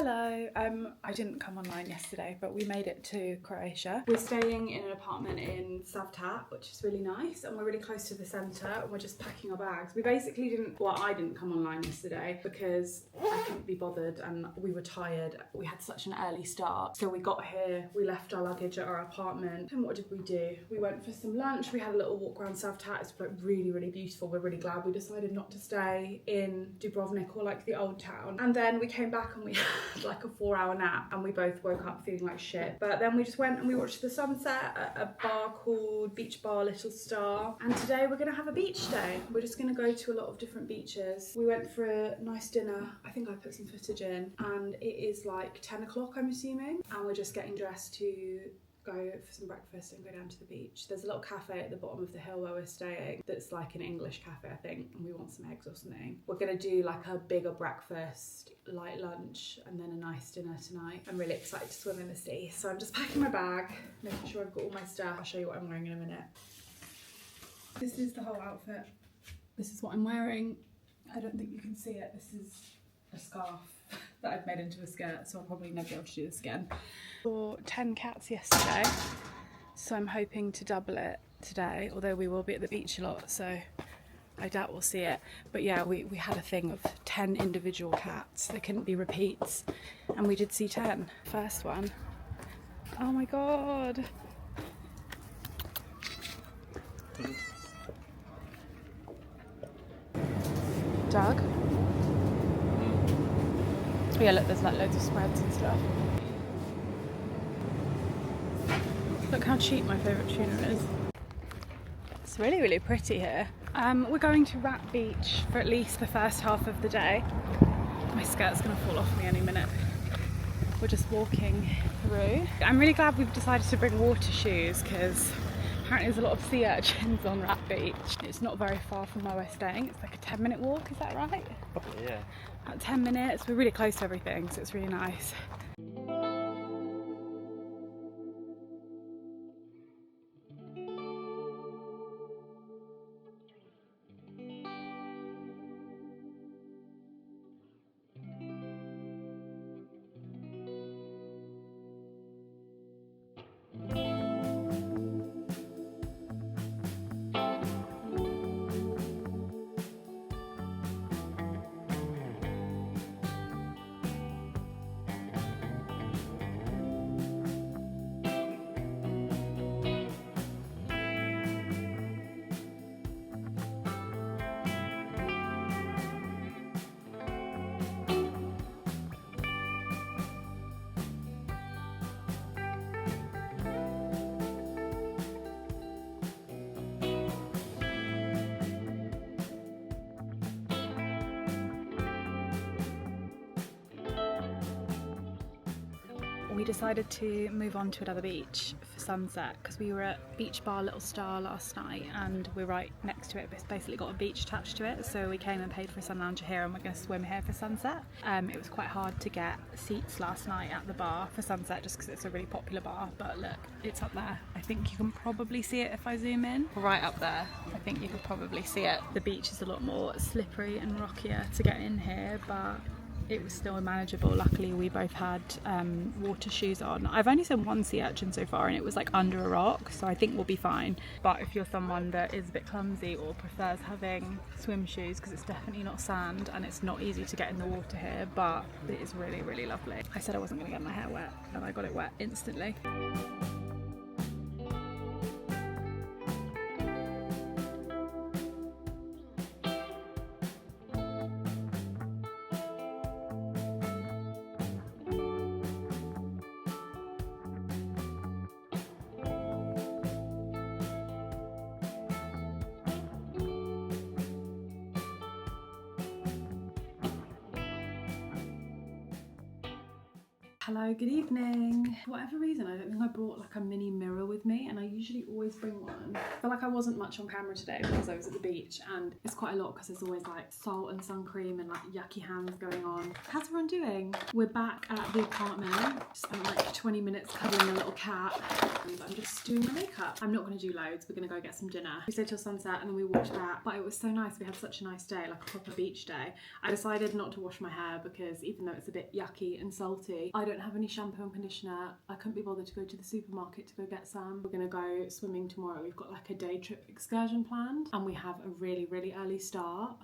Hello, I didn't come online yesterday, but we made it to Croatia. We're staying in an apartment in Savtat, which is really nice, and we're really close to the centre, and we're just packing our bags. We basically I didn't come online yesterday because I couldn't be bothered and we were tired. We had such an early start. So we got here, we left our luggage at our apartment, and what did we do? We went for some lunch, we had a little walk around Savtat. It's like really, really beautiful. We're really glad we decided not to stay in Dubrovnik or like the old town. And then we came back and we had like a 4-hour nap, and we both woke up feeling like shit. But then we just went and we watched the sunset at a bar called Beach Bar Little Star. And today we're gonna have a beach day. We're just gonna go to a lot of different beaches. We went for a nice dinner. I think I put some footage in, and it is like 10 o'clock, I'm assuming. And we're just getting dressed to go for some breakfast and go down to the beach. There's a little cafe at the bottom of the hill where we're staying that's like an English cafe, I think, and we want some eggs or something. We're gonna do like a bigger breakfast, light lunch, and then a nice dinner tonight. I'm really excited to swim in the sea, so I'm just packing my bag, making sure I've got all my stuff. I'll show you what I'm wearing in a minute. This is the whole outfit. This is what I'm wearing. I don't think you can see it. This is a scarf that I've made into a skirt, so I'll probably never be able to do this again. Saw 10 cats yesterday, so I'm hoping to double it today, although we will be at the beach a lot, so I doubt we'll see it. But yeah, we had a thing of 10 individual cats. There couldn't be repeats, and we did see 10. First one. Oh my god. Doug? Oh yeah, look, there's like loads of spreads and stuff. Look how cheap my favourite tuna is. It's really, really pretty here. We're going to Rat Beach for at least the first half of the day. My skirt's gonna fall off me any minute. We're just walking through. I'm really glad we've decided to bring water shoes because apparently there's a lot of sea urchins on Rat Beach. It's not very far from where we're staying. It's like a 10-minute walk, is that right? Yeah. About 10 minutes. We're really close to everything, so it's really nice. We decided to move on to another beach for sunset because we were at Beach Bar Little Star last night and we're right next to it. It's basically got a beach attached to it, so we came and paid for a sun lounger here and we're going to swim here for sunset. It was quite hard to get seats last night at the bar for sunset just because it's a really popular bar, but look, it's up there. I think you can probably see it if I zoom in. Right up there, I think you could probably see it. The beach is a lot more slippery and rockier to get in here, but it was still manageable. Luckily we both had water shoes on. I've only seen one sea urchin so far and it was like under a rock, so I think we'll be fine. But if you're someone that is a bit clumsy or prefers having swim shoes, because it's definitely not sand and it's not easy to get in the water here, but it is really, really lovely. I said I wasn't going to get my hair wet and I got it wet instantly. Hello, good evening. For whatever reason, I don't think I brought like a mini mirror with me, and I usually always bring one. I feel like I wasn't much on camera today because I was at the beach, and it's quite a lot because there's always like salt and sun cream and like yucky hands going on. How's everyone doing? We're back at the apartment. Spent like 20 minutes cuddling a little cat, and I'm just doing my makeup. I'm not going to do loads. We're going to go get some dinner. We stayed till sunset and then we walked back, but it was so nice. We had such a nice day, like a proper beach day. I decided not to wash my hair because even though it's a bit yucky and salty, I don't have any shampoo and conditioner. I couldn't be bothered to go to the supermarket to go get some. We're gonna go swimming tomorrow. We've got like a day trip excursion planned, and we have a really early start.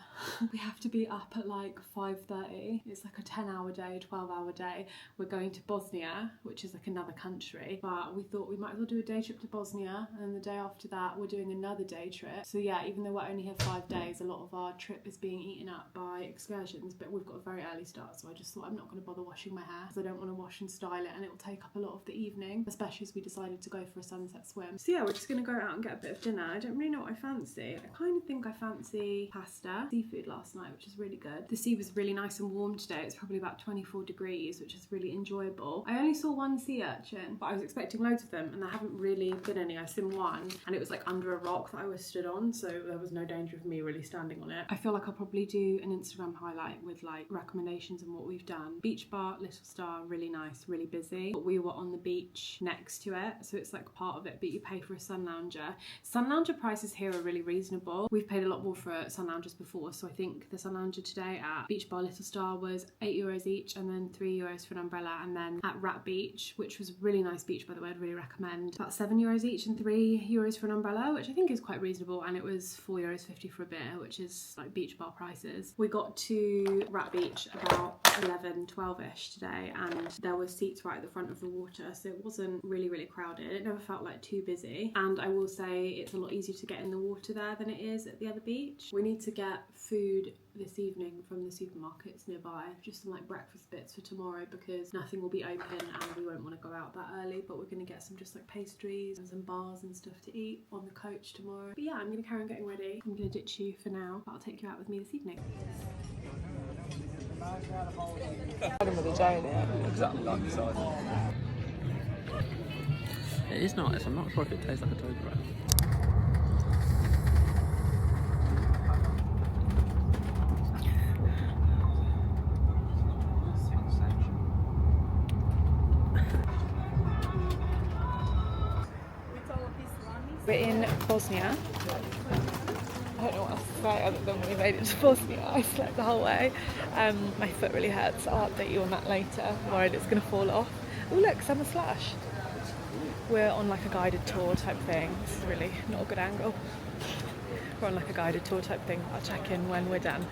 We have to be up at like 5:30. It's like a 10-hour day, 12-hour day. We're going to Bosnia, which is like another country, but we thought we might as well do a day trip to Bosnia, and the day after that we're doing another day trip. So yeah, even though we're only here 5 days, a lot of our trip is being eaten up by excursions, but we've got a very early start, so I just thought I'm not going to bother washing my hair because I don't want to wash and style it, and it will take up a lot of the evening, especially as we decided to go for a sunset swim. So yeah, we're just going to go out and get a bit of dinner. I don't really know what I fancy. I kind of think I fancy pasta. Seafood last night, which is really good. The sea was really nice and warm today. It's probably about 24 degrees, which is really enjoyable. I only saw one sea urchin, but I was expecting loads of them, and there haven't really been any. I've seen one, and it was like under a rock that I was stood on, so there was no danger of me really standing on it. I feel like I'll probably do an Instagram highlight with like recommendations and what we've done. Beach bar, Little Star, really nice, really busy. But we were on the beach next to it, so it's like part of it, but you pay for a sun lounger. Sun lounger prices here are really reasonable. We've paid a lot more for sun loungers before, so I think the sun lounger today at Beach Bar Little Star was €8 each, and then €3 for an umbrella. And then at Rat Beach, which was a really nice beach by the way, I'd really recommend, about €7 each and €3 for an umbrella, which I think is quite reasonable, and it was €4.50 for a beer, which is like beach bar prices. We got to Rat Beach about 11-12ish today, and there were seats right at the front of the water, so it wasn't really crowded. It never felt like too busy, and I will say it's a lot easier to get in the water there than it is at the other beach. We need to get food this evening from the supermarkets nearby, just some like breakfast bits for tomorrow, because nothing will be open and we won't want to go out that early, but we're going to get some just like pastries and some bars and stuff to eat on the coach tomorrow. But yeah, I'm going to carry on getting ready. I'm going to ditch you for now, but I'll take you out with me this evening. Bottom of the giant, yeah. Exactly like the size. It is nice. I'm not sure if it tastes like a toad bread. We're in Bosnia. I don't know what else to say other than we made it to Bosnia. I slept the whole way. My foot really hurts. I'll update you on that later. I'm worried it's going to fall off. Oh look, summer slush. We're on like a guided tour type thing. This is really not a good angle. We're on like a guided tour type thing. I'll check in when we're done.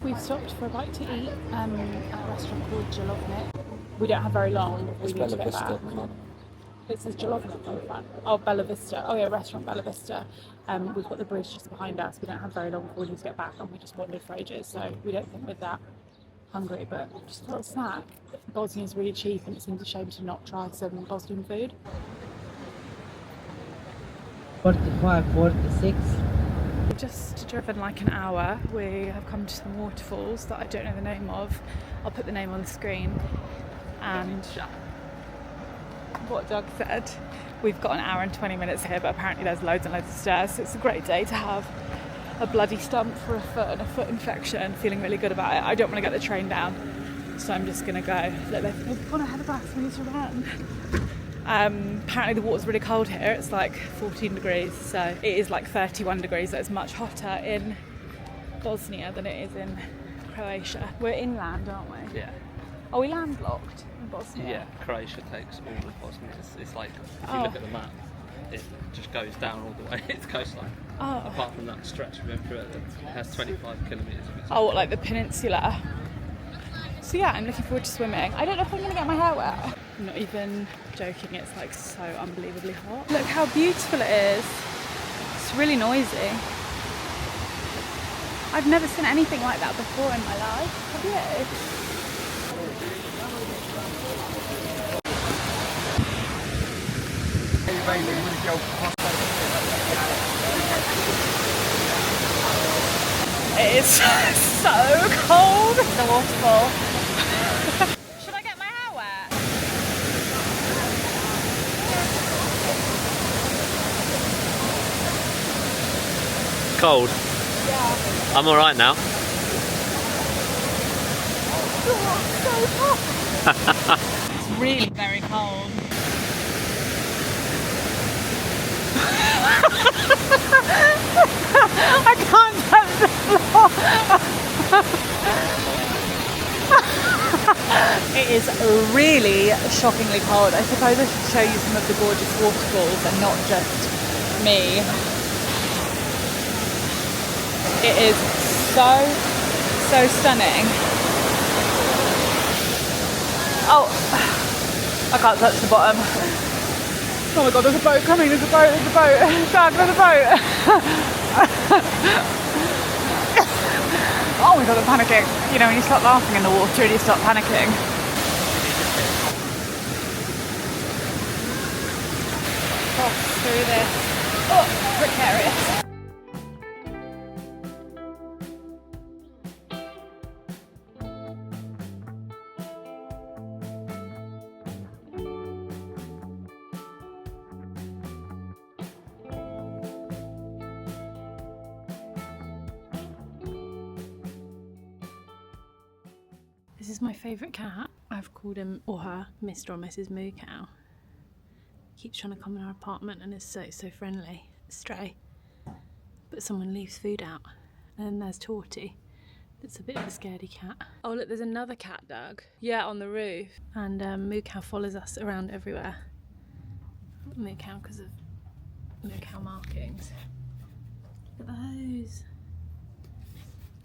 We've stopped for a bite to eat at a restaurant called Dubrovnik. We don't have very long before we need to get back. It says Dubrovnik on the front. Oh, Bella Vista. Oh yeah, restaurant Bella Vista. We've got the bridge just behind us. We don't have very long before we need to get back, and we just wandered for ages, so we don't think we're that hungry, but just a little snack. Bosnia is really cheap, and it seems a shame to not try some Bosnian food. 45, 46. We've just driven like an hour. We have come to some waterfalls that I don't know the name of. I'll put the name on the screen. And what Doug said, we've got an hour and 20 minutes here, but apparently there's loads and loads of stairs, so it's a great day to have a bloody stump for a foot and a foot infection. Feeling really good about it. I don't want to get the train down. so I'm just gonna go. Look, they've gone ahead of us, we need to run. Apparently the water's really cold here, it's like 14 degrees, so it is like 31 degrees, so it's much hotter in Bosnia than it is in Croatia. We're inland, aren't we? Yeah. Are we landlocked in Bosnia? Yeah, Croatia takes all of Bosnia. It's like, if you look at the map, it just goes down all the way. It's coastline. Oh. Apart from that stretch we went through, it has 25 kilometres of its Oh, what, like the peninsula? So yeah, I'm looking forward to swimming. I don't know if I'm going to get my hair wet. I'm not even joking, it's like so unbelievably hot. Look how beautiful it is. It's really noisy. I've never seen anything like that before in my life. Have you? It is so cold. The waterfall. Should I get my hair wet? cold. Yeah. I'm alright now. Oh, so hot. It's really very cold. I can't touch the floor. It is really shockingly cold. I suppose I should show you some of the gorgeous waterfalls and not just me. It is so stunning. Oh, I can't touch the bottom. Oh my god, there's a boat coming, there's a boat. Dad, there's a boat. Oh my god, I'm panicking. You know, when you start laughing in the water and you start panicking. Cross through this. Oh, precarious. This is my favourite cat. I've called him or her Mr. or Mrs. Moo Cow. Keeps trying to come in our apartment and is so friendly. Stray. But someone leaves food out. And then there's Torty. It's a bit of a scaredy cat. Oh look, there's another cat, Doug. Yeah, on the roof. And Moo Cow follows us around everywhere. Moo Cow because of Moo Cow markings. Look at those.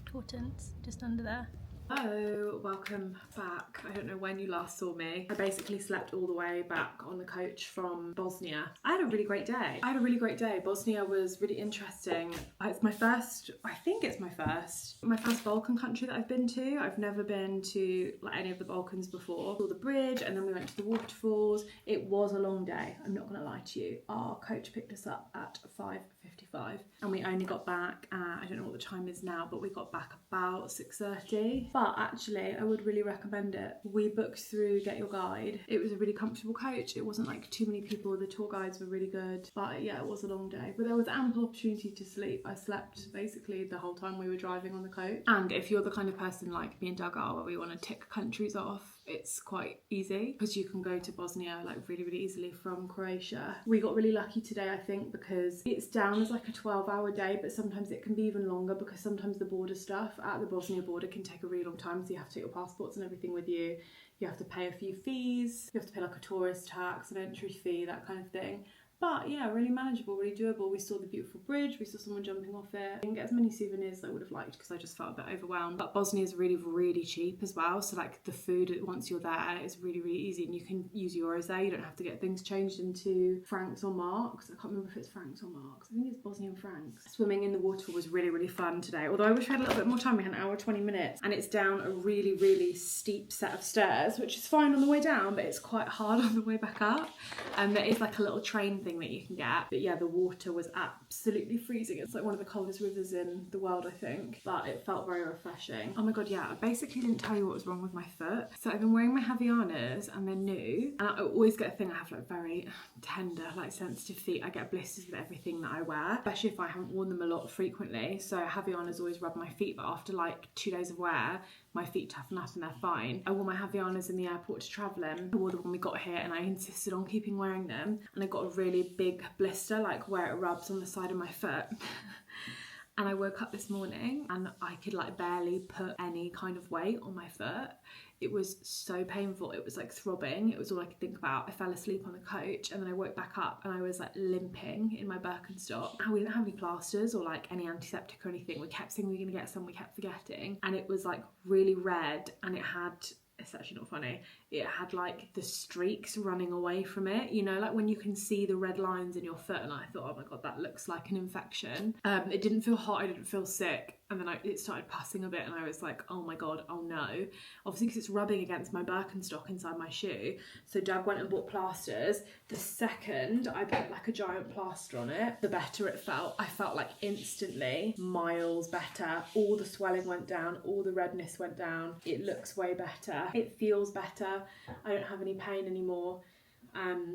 Tortons just under there. Oh, welcome back. I don't know when you last saw me. I basically slept all the way back on the coach from Bosnia. I had a really great day. Bosnia was really interesting. It's my first, I think it's my first Balkan country that I've been to. I've never been to like any of the Balkans before. Saw the bridge and then we went to the waterfalls. It was a long day, I'm not gonna lie to you. Our coach picked us up at 5:55 and we only got back at, I don't know what the time is now, but we got back about 6:30. But actually, I would really recommend it. We booked through Get Your Guide. It was a really comfortable coach. It wasn't like too many people. The tour guides were really good. But yeah, it was a long day. But there was ample opportunity to sleep. I slept basically the whole time we were driving on the coach. And if you're the kind of person like me and Doug are, where we want to tick countries off, it's quite easy because you can go to Bosnia like really easily from Croatia. We got really lucky today, I think, because it's down as like a 12-hour day, but sometimes it can be even longer because sometimes the border stuff at the Bosnia border can take a really long time, so you have to take your passports and everything with you. You have to pay a few fees. You have to pay like a tourist tax, an entry fee, that kind of thing. But yeah, really manageable, really doable. We saw the beautiful bridge, we saw someone jumping off it. I didn't get as many souvenirs as I would have liked because I just felt a bit overwhelmed. But Bosnia is really cheap as well. So like the food, once you're there, is really easy and you can use euros there. You don't have to get things changed into francs or marks. I can't remember if it's francs or marks. I think it's Bosnian francs. Swimming in the waterfall was really fun today. Although I wish we had a little bit more time. We had an hour, 20 minutes. And it's down a really steep set of stairs, which is fine on the way down, but it's quite hard on the way back up. And there is like a little train thing thing that you can get. But yeah, the water was absolutely freezing. It's like one of the coldest rivers in the world, I think, but it felt very refreshing. Oh my god, yeah, I basically didn't tell you what was wrong with my foot. So I've been wearing my Havaianas and they're new, and I always get a thing, I have like very tender, like sensitive feet. I get blisters with everything that I wear, especially if I haven't worn them a lot frequently. So Havaianas always rub my feet, but after like 2 days of wear, my feet toughen up and they're fine. I wore my Havaianas in the airport to travel in. I wore them when we got here and I insisted on keeping wearing them. And I got a really big blister, like where it rubs on the side of my foot. And I woke up this morning and I could like barely put any kind of weight on my foot. It was so painful. It was like throbbing. It was all I could think about. I fell asleep on the coach and then I woke back up and I was like limping in my Birkenstock. And we didn't have any plasters or like any antiseptic or anything. We kept saying we were gonna get some, we kept forgetting. And it was like really red and it had, it's actually not funny, it had like the streaks running away from it, you know, like when you can see the red lines in your foot. And I thought, oh my god, that looks like an infection. It didn't feel hot, I didn't feel sick, and then it started passing a bit and I was like, oh my god, oh no, obviously because it's rubbing against my Birkenstock inside my shoe. So Doug went and bought plasters. The second I put like a giant plaster on it, the better it felt. I felt like instantly miles better. All the swelling went down, all the redness went down. It looks way better, it feels better. I don't have any pain anymore.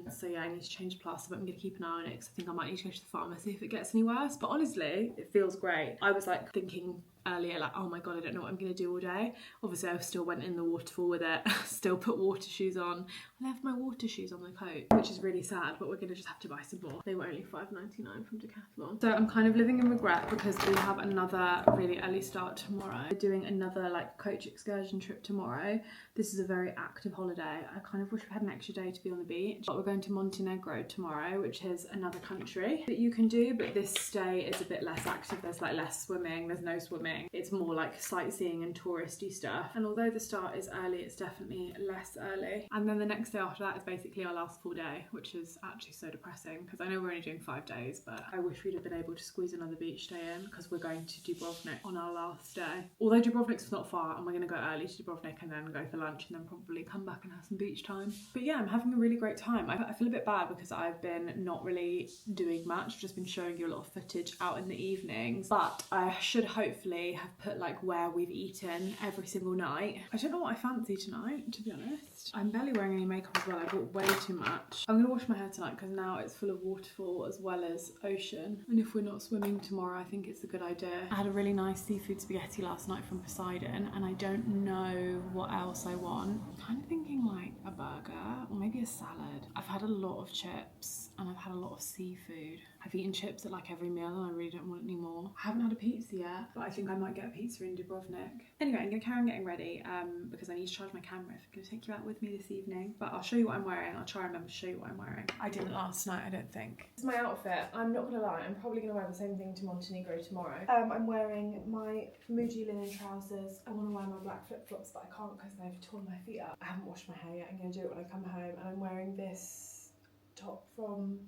So yeah, I need to change the plaster, but I'm going to keep an eye on it because I think I might need to go to the pharmacy if it gets any worse. But honestly, it feels great. I was like thinking earlier, like, oh my god, I don't know what I'm going to do all day. Obviously, I still went in the waterfall with it, still put water shoes on. I left my water shoes on the coat, which is really sad, but we're going to just have to buy some more. They were only $5.99 from Decathlon. So I'm kind of living in regret because we have another really early start tomorrow. We're doing another like coach excursion trip tomorrow. This is a very active holiday. I kind of wish we had an extra day to be on the beach, but we're going to Montenegro tomorrow, which is another country that you can do, but this day is a bit less active. There's like less swimming, there's no swimming. It's more like sightseeing and touristy stuff. And although the start is early, it's definitely less early. And then the next day after that is basically our last full day, which is actually so depressing because I know we're only doing 5 days, but I wish we'd have been able to squeeze another beach day in because we're going to Dubrovnik on our last day. Although Dubrovnik's not far and we're going to go early to Dubrovnik and then go for lunch and then probably come back and have some beach time. But yeah, I'm having a really great time. I feel a bit bad because I've been not really doing much. I've just been showing you a lot of footage out in the evenings, but I should hopefully have put like where we've eaten every single night. I don't know what I fancy tonight, to be honest. I'm barely wearing any makeup as well. I bought way too much. I'm gonna wash my hair tonight because now it's full of waterfall as well as ocean. And if we're not swimming tomorrow, I think it's a good idea. I had a really nice seafood spaghetti last night from Poseidon and I don't know what else I want. I'm kind of thinking like a burger or maybe a salad. I've had a lot of chips and I've had a lot of seafood. I've eaten chips at like every meal and I really don't want any more. I haven't had a pizza yet, but I think I might get a pizza in Dubrovnik. Anyway, I'm gonna carry on getting ready because I need to charge my camera if I'm gonna take you out with me this evening. But I'll show you what I'm wearing. I'll try and remember to show you what I'm wearing. I didn't last night, I don't think. This is my outfit. I'm not gonna lie, I'm probably gonna wear the same thing to Montenegro tomorrow. I'm wearing my Muji linen trousers. I wanna wear my black flip-flops, but I can't because they've torn my feet up. I haven't washed my hair yet. I'm gonna do it when I come home. And I'm wearing this top from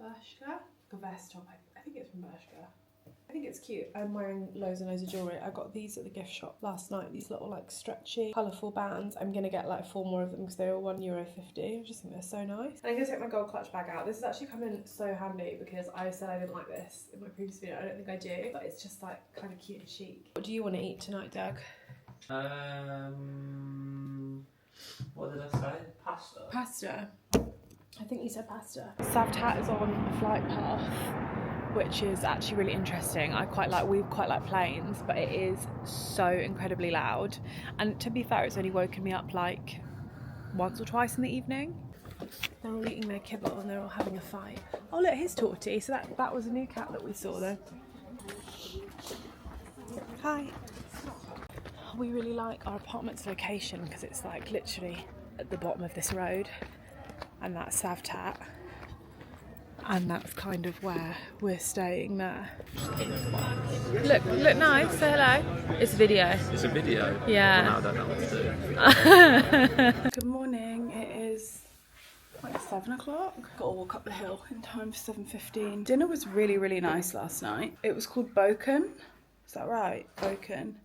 Bershka. A vest top, I think it's from Bershka. I think it's cute. I'm wearing loads and loads of jewellery. I got these at the gift shop last night, these little like stretchy, colourful bands. I'm gonna get like 4 more of them because they were €1.50. I just think they're so nice. And I'm gonna take my gold clutch bag out. This has actually come in so handy because I said I didn't like this in my previous video. I don't think I do, but it's just like kind of cute and chic. What do you want to eat tonight, Doug? What did I say? Pasta? Pasta. I think you said pasta. Savtat is on a flight path, which is actually really interesting. We quite like planes, but it is so incredibly loud. And to be fair, it's only woken me up like once or twice in the evening. They're all eating their kibble and they're all having a fight. Oh look, here's Torty. So that was a new cat that we saw there. Hi. We really like our apartment's location because it's like literally at the bottom of this road. And that's Savtat, and that's kind of where we're staying there. Look nice, say hello. It's a video. It's a video? Yeah. Well, no, I don't know what to do. Good morning, it is like 7 o'clock. Got to walk up the hill in time for 7:15. Dinner was really, really nice last night. It was called Balkan, is that right? Balkan.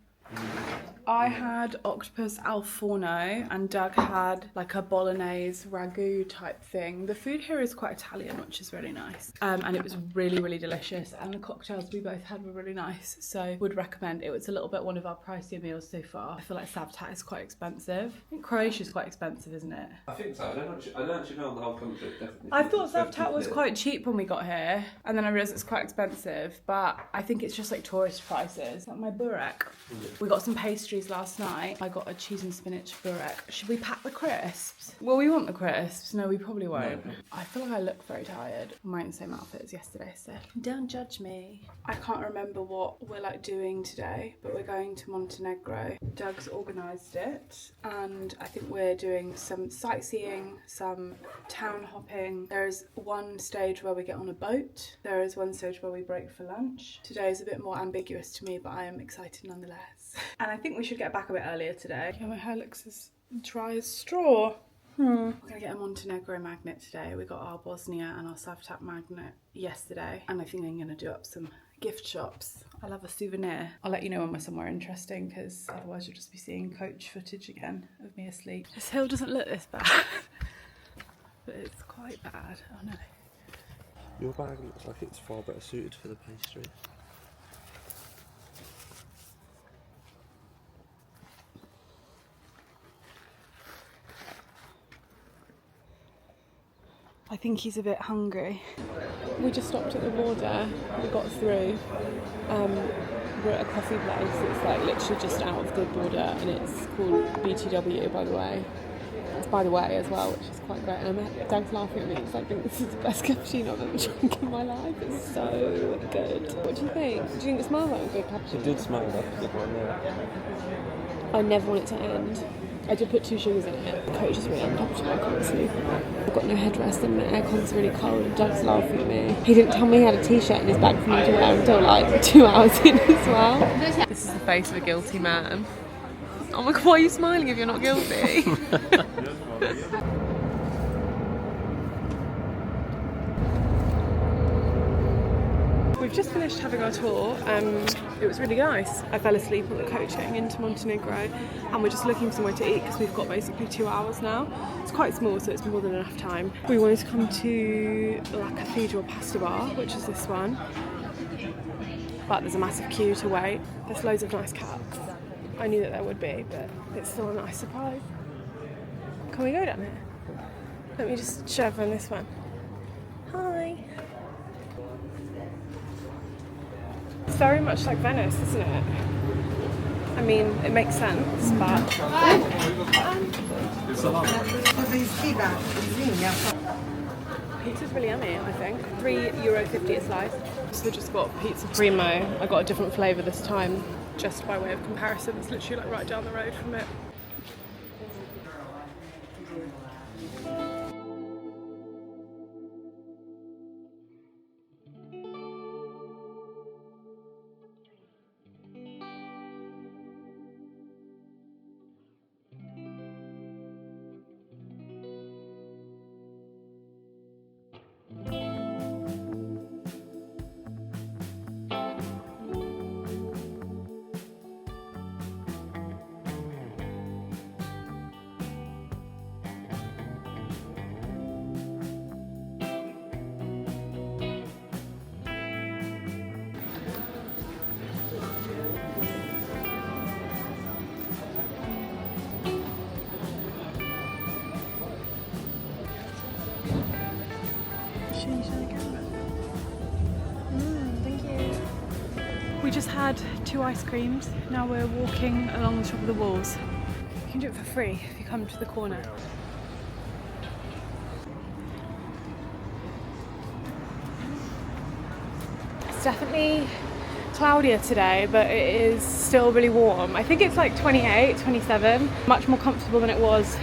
I had octopus al forno and Doug had like a bolognese ragu type thing. The food here is quite Italian, which is really nice. And it was really, really delicious. And the cocktails we both had were really nice. So would recommend. It was a little bit one of our pricier meals so far. I feel like Savtat is quite expensive. I think Croatia's quite expensive, isn't it? I think so. I don't actually know on the whole country. Definitely. I thought Savtat was quite cheap when we got here. And then I realised it's quite expensive. But I think it's just like tourist prices. Like my burek. We got some pastries last night. I got a cheese and spinach burek. Should we pack the crisps? Well, we want the crisps. No, we probably won't. No. I feel like I look very tired. I'm wearing the same outfit as yesterday, so don't judge me. I can't remember what we're like doing today, but we're going to Montenegro. Doug's organised it, and I think we're doing some sightseeing, some town hopping. There is one stage where we get on a boat. There is one stage where we break for lunch. Today is a bit more ambiguous to me, but I am excited nonetheless. And I think we should get back a bit earlier today. Yeah, my hair looks as dry as straw. We're gonna get a Montenegro magnet today. We got our Bosnia and our Savtat magnet yesterday. And I think I'm gonna do up some gift shops. I love a souvenir. I'll let you know when we're somewhere interesting, because otherwise you'll just be seeing coach footage again of me asleep. This hill doesn't look this bad, but it's quite bad. Oh no. Your bag looks like it's far better suited for the pastry. I think he's a bit hungry. We just stopped at the border, we got through. We're at a coffee place, it's like literally just out of the border, and it's called BTW, by the way. It's by the way as well, which is quite great. And Doug's laughing at me because I think this is the best cappuccino I've ever drunk in my life. It's so good. What do you think? Do you think it smells like a good cappuccino? It did smell like a good one, yeah. I never want it to end. I did put 2 sugars in it. The coach is really uncomfortable, I can't sleep. I've got no headrest and the aircon's really cold, and Doug's laughing at me. He didn't tell me he had a t-shirt in his bag for me to wear until like 2 hours in as well. This is the face of a guilty man. Oh my god, why are you smiling if you're not guilty? We've just finished having our tour. It was really nice. I fell asleep on the coach getting into Montenegro, and we're just looking for somewhere to eat because we've got basically 2 hours now. It's quite small, so it's more than enough time. We wanted to come to La Cathedral Pasta Bar, which is this one, but there's a massive queue to wait. There's loads of nice cats. I knew that there would be, but it's still a nice surprise. Can we go down here? Let me just show everyone this one. Hi. It's very much like Venice, isn't it? I mean, it makes sense, but... Pizza's really yummy, I think. €3.50 a slice. So just got pizza primo. I got a different flavour this time, just by way of comparison. It's literally like right down the road from it. Thank you. We just had 2 ice creams. Now we're walking along the top of the walls. You can do it for free if you come to the corner. It's definitely cloudier today, but it is still really warm. I think it's like 28, 27, much more comfortable than it was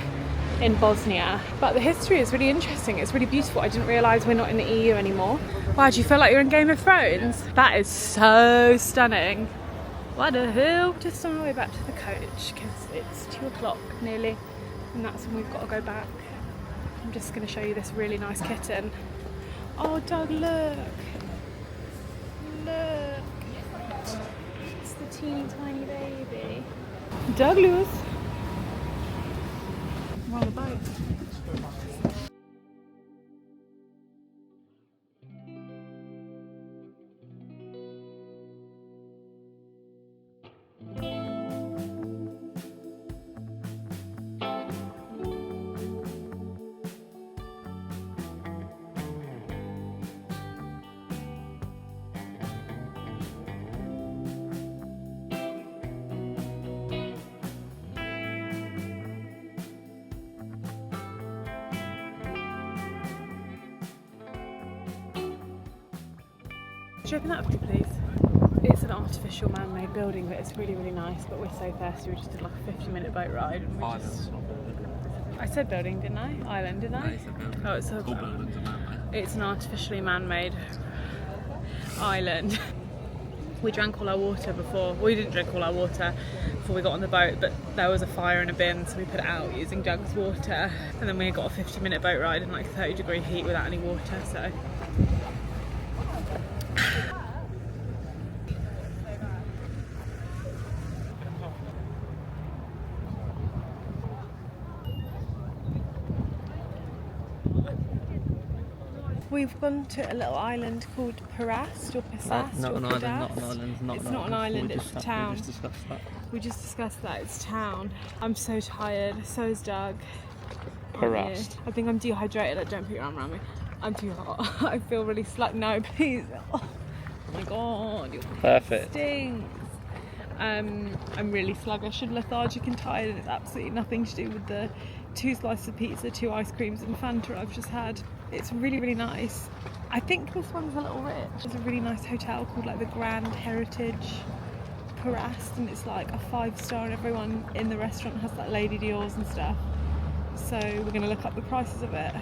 in Bosnia. But the history is really interesting. It's really beautiful. I didn't realise we're not in the EU anymore. Wow, do you feel like you're in Game of Thrones? That is so stunning. What the hell? Just on our way back to the coach because it's 2 o'clock nearly, and that's when we've got to go back. I'm just going to show you this really nice kitten. Oh, Doug, look. Look. It's the teeny tiny baby. Douglas! We're on the boat. Could you open that for me, please? It's an artificial man-made building, but it's really, really nice. But we're so thirsty, we just did like a 50-minute boat ride. And we just... I said building, didn't I? Island, didn't I? Oh, it's a... It's an artificially man-made island. We drank all our water before. We didn't drink all our water before we got on the boat, but there was a fire in a bin, so we put it out using Doug's water. And then we got a 50-minute boat ride in like 30-degree heat without any water, so... We've gone to a little island called Pirast or Pisast not or an island, Pidast. not an island, not It's an not an island, it's a town. We just discussed that. We just discussed that, it's a town. I'm so tired, so is Doug. Pirast. I think I'm dehydrated, like, don't put your arm around me. I'm too hot. I feel really no, please. Oh my god, your Perfect. stinks. I'm really sluggish and lethargic and tired, and it's absolutely nothing to do with the 2 slices of pizza, 2 ice creams and Fanta I've just had. It's really, really nice. I think this one's a little rich. There's a really nice hotel called like the Grand Heritage Pirast, and it's like a 5-star, and everyone in the restaurant has like Lady Dior's and stuff. So we're going to look up the prices of it.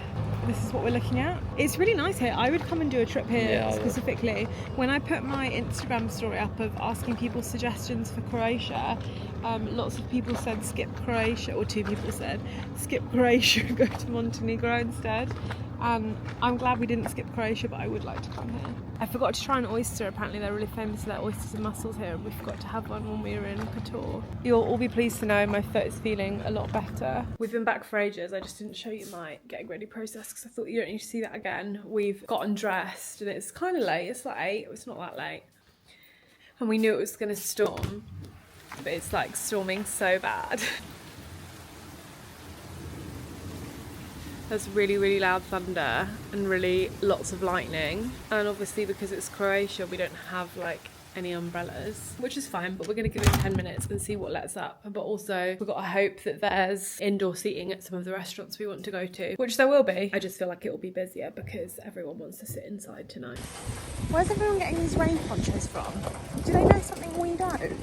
This is what we're looking at. It's really nice here. I would come and do a trip here specifically. When I put my Instagram story up of asking people suggestions for Croatia, lots of people said skip Croatia, or 2 people said skip Croatia and go to Montenegro instead. I'm glad we didn't skip Croatia, but I would like to come here. I forgot to try an oyster. Apparently they're really famous for their oysters and mussels here, and we forgot to have one when we were in Kotor. You'll all be pleased to know my foot is feeling a lot better. We've been back for ages. I just didn't show you my getting ready process because I thought you don't need to see that again. We've gotten dressed and it's kind of late. It's like 8. It's not that late. And we knew it was going to storm, but it's like storming so bad. There's really, really loud thunder and really lots of lightning, and obviously because it's Croatia we don't have like any umbrellas, which is fine, but we're going to give it 10 minutes and see what lets up. But also we've got to hope that there's indoor seating at some of the restaurants we want to go to, which there will be. I just feel like it will be busier because everyone wants to sit inside tonight. Where's everyone getting these rain ponchos from? Do they know something we don't?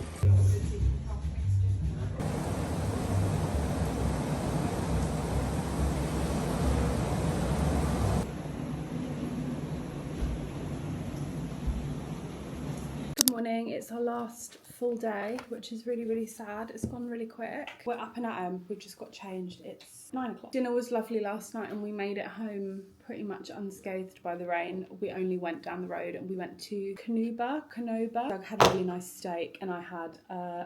Morning. It's our last full day, which is really, really sad. It's gone really quick. We're up and at 'em. We've just got changed. It's 9 o'clock. Dinner was lovely last night and we made it home pretty much unscathed by the rain. We only went down the road and we went to Canova. Doug had a really nice steak and I had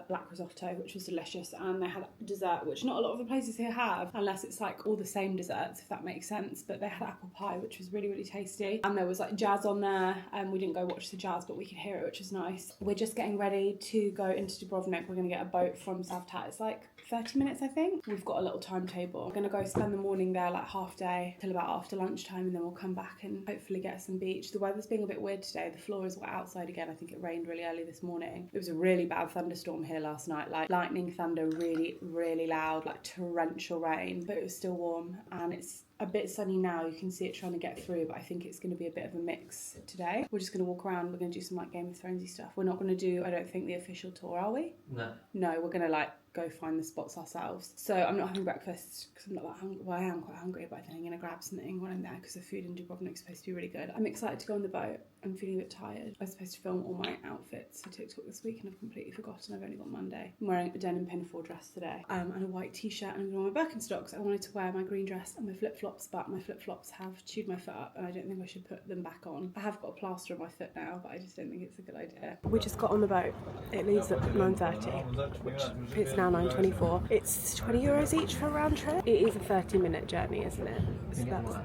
black risotto, which was delicious, and they had dessert, which not a lot of the places here have, unless it's like all the same desserts, if that makes sense. But they had apple pie, which was really, really tasty, and there was like jazz on there, and we didn't go watch the jazz, but we could hear it, which was nice. We're just getting ready to go into Dubrovnik. We're going to get a boat from Savtat. It's like 30 minutes, I think. We've got a little timetable. We're going to go spend the morning there, like half day till about after lunchtime, and then we'll come back and hopefully get some beach. The weather's being a bit weird today. The floor is wet outside again. I think it rained really early this morning. It was a really bad thunderstorm here last night, like lightning, thunder, really, really loud, like torrential rain, but it was still warm, and it's a bit sunny now. You can see it trying to get through, but I think it's going to be a bit of a mix today. We're just going to walk around. We're going to do some like Game of Thronesy stuff. We're not going to do, I don't think, the official tour, are we? No. No, we're going to like go find the spots ourselves. So I'm not having breakfast because I'm not that hungry. Well, I am quite hungry, but I think I'm going to grab something when I'm there because the food in Dubrovnik is supposed to be really good. I'm excited to go on the boat. I'm feeling a bit tired. I was supposed to film all my outfits for TikTok this week and I've completely forgotten. I've only got Monday. I'm wearing a denim pinafore dress today and a white t-shirt, and I'm going to wear my Birkenstocks. I wanted to wear my green dress and my flip-flops, but my flip-flops have chewed my foot up and I don't think I should put them back on. I have got a plaster on my foot now, but I just don't think it's a good idea. We just got on the boat. It leaves at 9:30, which it's now 9:24. It's €20 each for a round trip. It is a 30-minute journey, isn't it? So that's,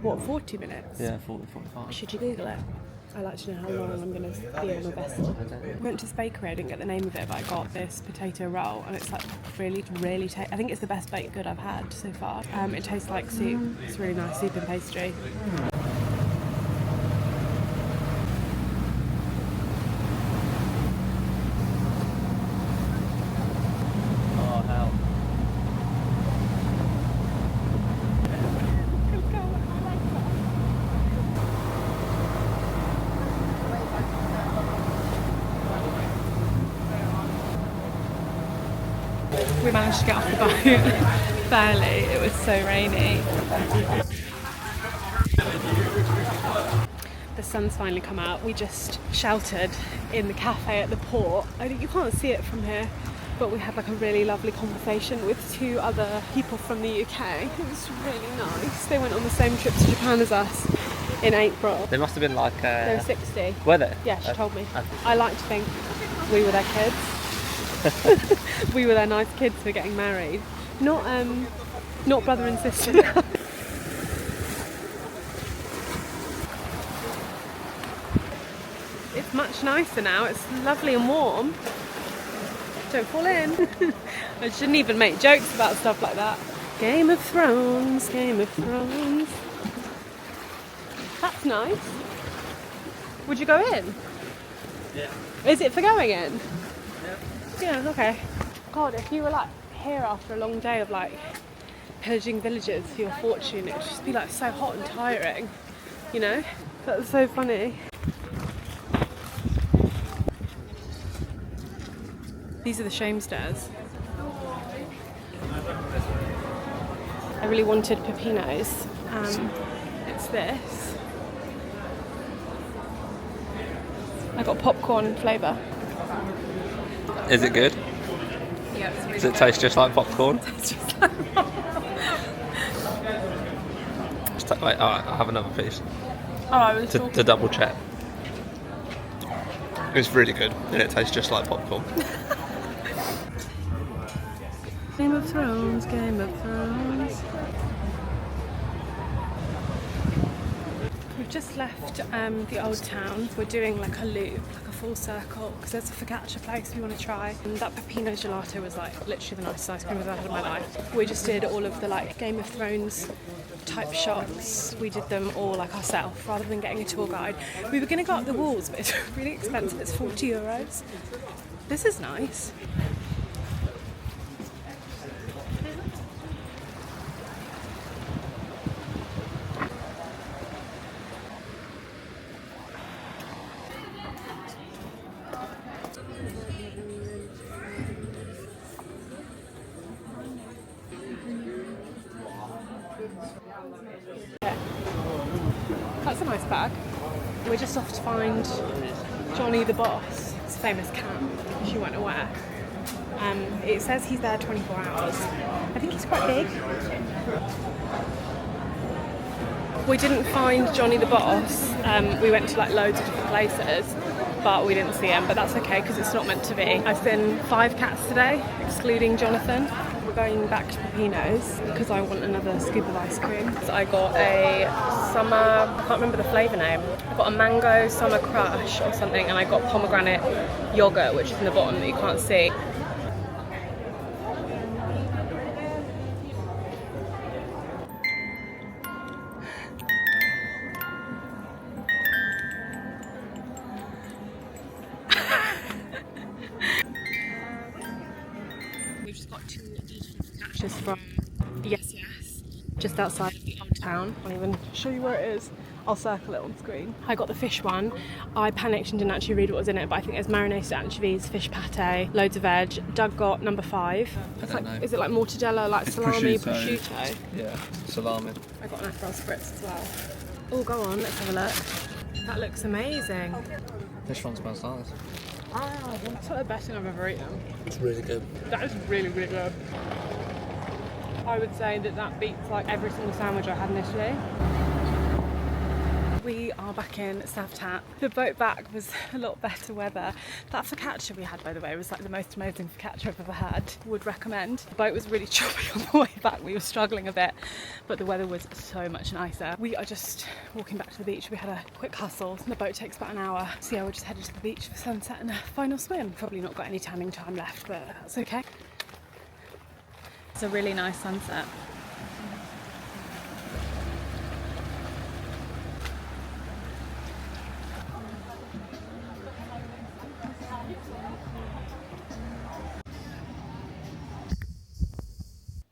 what, 40 minutes? Yeah, 40, 45. Should you Google it? I like to know how long I'm going to be on my vessel. I went to this bakery, I didn't get the name of it, but I got this potato roll and it's like really I think it's the best baked good I've had so far. It tastes like soup. It's really nice, soup and pastry. Oh, hell. We managed to get off the boat, barely, it was so rainy. The sun's finally come out. We just sheltered in the cafe at the port. I think you can't see it from here, but we had like a really lovely conversation with 2 other people from the UK. It was really nice. They went on the same trip to Japan as us in April. They must have been like... They were 60. Were they? Yeah, she told me. I like to think we were their kids. We were their nice kids who were getting married. Not brother and sister. It's much nicer now. It's lovely and warm. Don't fall in. I shouldn't even make jokes about stuff like that. Game of Thrones, Game of Thrones. That's nice. Would you go in? Yeah. Is it for going in? Yeah, okay. God, if you were like here after a long day of like pillaging villages for your fortune, it would just be like so hot and tiring, you know? That's so funny. These are the shame stairs. I really wanted pepinos. It's this. I got popcorn flavour. Is it good? Yeah, it's really Does it taste just like popcorn? It's just like Wait, alright, I'll have another piece. oh, I was talking. To double check. It's really good and it tastes just like popcorn. Game of Thrones, Game of Thrones. We've just left the old town. We're doing like a loop, like a full circle, because there's a focaccia place we want to try. And that pepino gelato was like literally the nicest ice cream I've ever had in my life. We just did all of the like Game of Thrones type shots. We did them all like ourselves rather than getting a tour guide. We were going to go up the walls, but it's really expensive. It's €40. This is nice. That's a nice bag. We're just off to find Johnny the boss, his famous cat, which you weren't aware. It says he's there 24 hours. I think he's quite big. We didn't find Johnny the boss. We went to like loads of different places, but we didn't see him. But that's okay because it's not meant to be. I've seen 5 cats today, excluding Jonathan. We're going back to Peppino's because I want another scoop of ice cream. So I got a summer, I can't remember the flavour name. I got a mango summer crush or something, and I got pomegranate yogurt, which is in the bottom that you can't see. We've just got 2 beautiful focaccias from Yes, just outside of the old town. I'll even show you where it is. I'll circle it on screen. I got the fish one. I panicked and didn't actually read what was in it, but I think there's marinated anchovies, fish pate, loads of veg. Doug got number 5. It's like, is it like mortadella, like It's salami, prosciutto. Yeah, salami. I got an Aperol spritz as well. Oh, go on, let's have a look. That looks amazing. This one smells nice. That's like the best thing I've ever eaten. It's really good. That is really, really good. I would say that beats like every single sandwich I had in Italy. We are back in Savtat. The boat back was a lot better weather. That focaccia we had, by the way, was like the most amazing focaccia I've ever had. Would recommend. The boat was really choppy on the way back. We were struggling a bit, but the weather was so much nicer. We are just walking back to the beach. We had a quick hustle. The boat takes about an hour. So yeah, we're just headed to the beach for sunset and a final swim. Probably not got any tanning time left, but that's okay. It's a really nice sunset.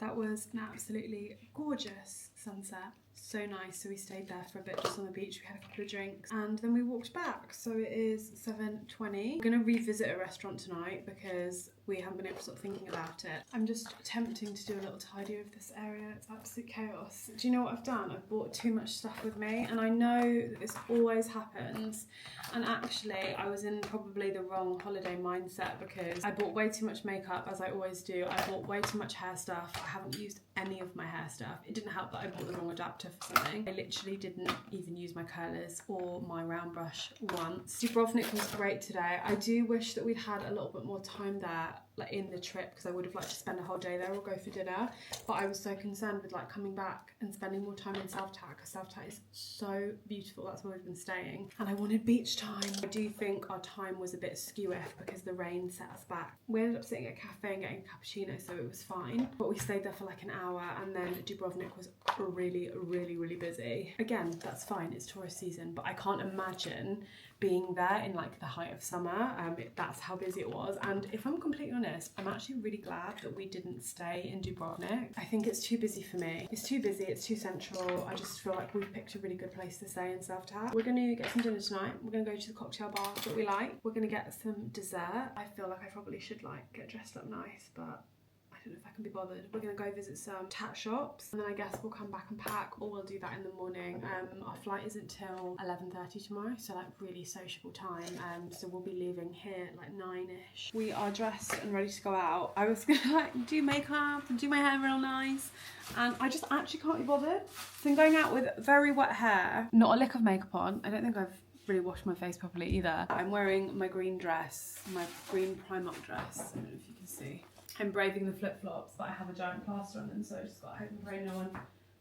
That was an absolutely gorgeous sunset. So nice. So we stayed there for a bit just on the beach. We had a couple of drinks and then we walked back. So it is 7:20. I'm gonna revisit a restaurant tonight because we haven't been able to stop thinking about it. I'm just attempting to do a little tidy of this area. It's absolute chaos. Do you know what I've done? I've brought too much stuff with me, and I know that this always happens. And actually, I was in probably the wrong holiday mindset because I bought way too much makeup, as I always do. I bought way too much hair stuff. I haven't used any of my hair stuff. It didn't help that I bought the wrong adapter for something. I literally didn't even use my curlers or my round brush once. Dubrovnik was great today. I do wish that we'd had a little bit more time there, like in the trip, because I would have liked to spend a whole day there or go for dinner, but I was so concerned with like coming back and spending more time in Savtat because Savtat is so beautiful. That's where we've been staying and I wanted beach time. I do think our time was a bit skew-iff because the rain set us back. We ended up sitting at a cafe and getting a cappuccino, so it was fine, but we stayed there for like an hour and then Dubrovnik was really busy. Again, that's fine, it's tourist season, but I can't imagine being there in like the height of summer. That's how busy it was, and if I'm completely honest, I'm actually really glad that we didn't stay in Dubrovnik. I think it's too busy for me. It's too busy, it's too central. I just feel like we've picked a really good place to stay in Savtat. We're gonna get some dinner tonight. We're gonna go to the cocktail bar that we like. We're gonna get some dessert. I feel like I probably should like get dressed up nice, but I don't know if I can be bothered. We're going to go visit some tat shops and then I guess we'll come back and pack, or we'll do that in the morning. Our flight isn't till 11:30 tomorrow, so like really sociable time. So we'll be leaving here at like 9ish. We are dressed and ready to go out. I was going to like do makeup and do my hair real nice, and I just actually can't be bothered. So I'm going out with very wet hair, not a lick of makeup on. I don't think I've really washed my face properly either. I'm wearing my green dress, my green Primark dress. I don't know if you can see. I'm braving the flip-flops, but I have a giant plaster on them, so I just got to hope and pray no one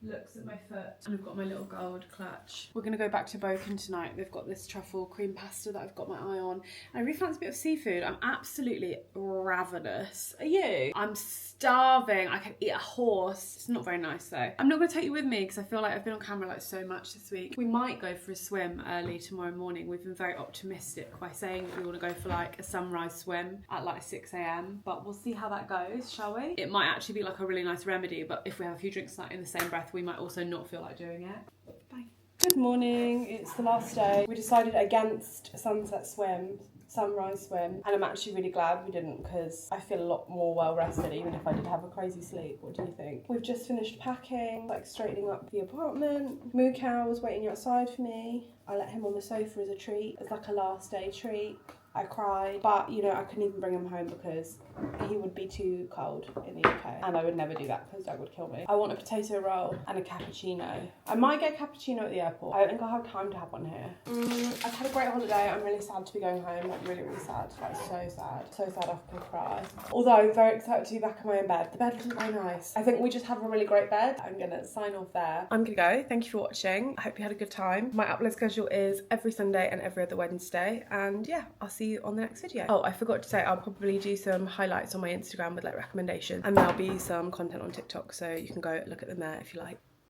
looks at my foot. And I've got my little gold clutch. We're going to go back to Balkan tonight. They've got this truffle cream pasta that I've got my eye on. And I really fancy a bit of seafood. I'm absolutely ravenous. Are you? I'm starving. I can eat a horse. It's not very nice though. I'm not going to take you with me because I feel like I've been on camera like so much this week. We might go for a swim early tomorrow morning. We've been very optimistic by saying that we want to go for like a sunrise swim at like 6 AM, but we'll see how that goes, shall we? It might actually be like a really nice remedy, but if we have a few drinks in the same breath, we might also not feel like doing it. Bye. Good morning, it's the last day. We decided against a sunrise swim, and I'm actually really glad we didn't because I feel a lot more well rested even if I did have a crazy sleep. What do you think? We've just finished packing, like straightening up the apartment. Mukau was waiting outside for me. I let him on the sofa as a treat, as like a last day treat. I cried, but you know, I couldn't even bring him home because he would be too cold in the UK, and I would never do that because Doug would kill me. I want a potato roll and a cappuccino. I might get a cappuccino at the airport. I don't think I'll have time to have one here. I've had a great holiday. I'm really sad to be going home, like really sad, like so sad I could cry. Although I'm very excited to be back in my own bed. The bed looks very nice. I think we just have a really great bed. I'm gonna sign off there. I'm gonna go. Thank you for watching. I hope you had a good time. My upload schedule is every Sunday and every other Wednesday, and yeah, I'll see you on the next video. Oh, I forgot to say, I'll probably do some highlights on my Instagram with like recommendations, and there'll be some content on TikTok, so you can go look at them there if you like.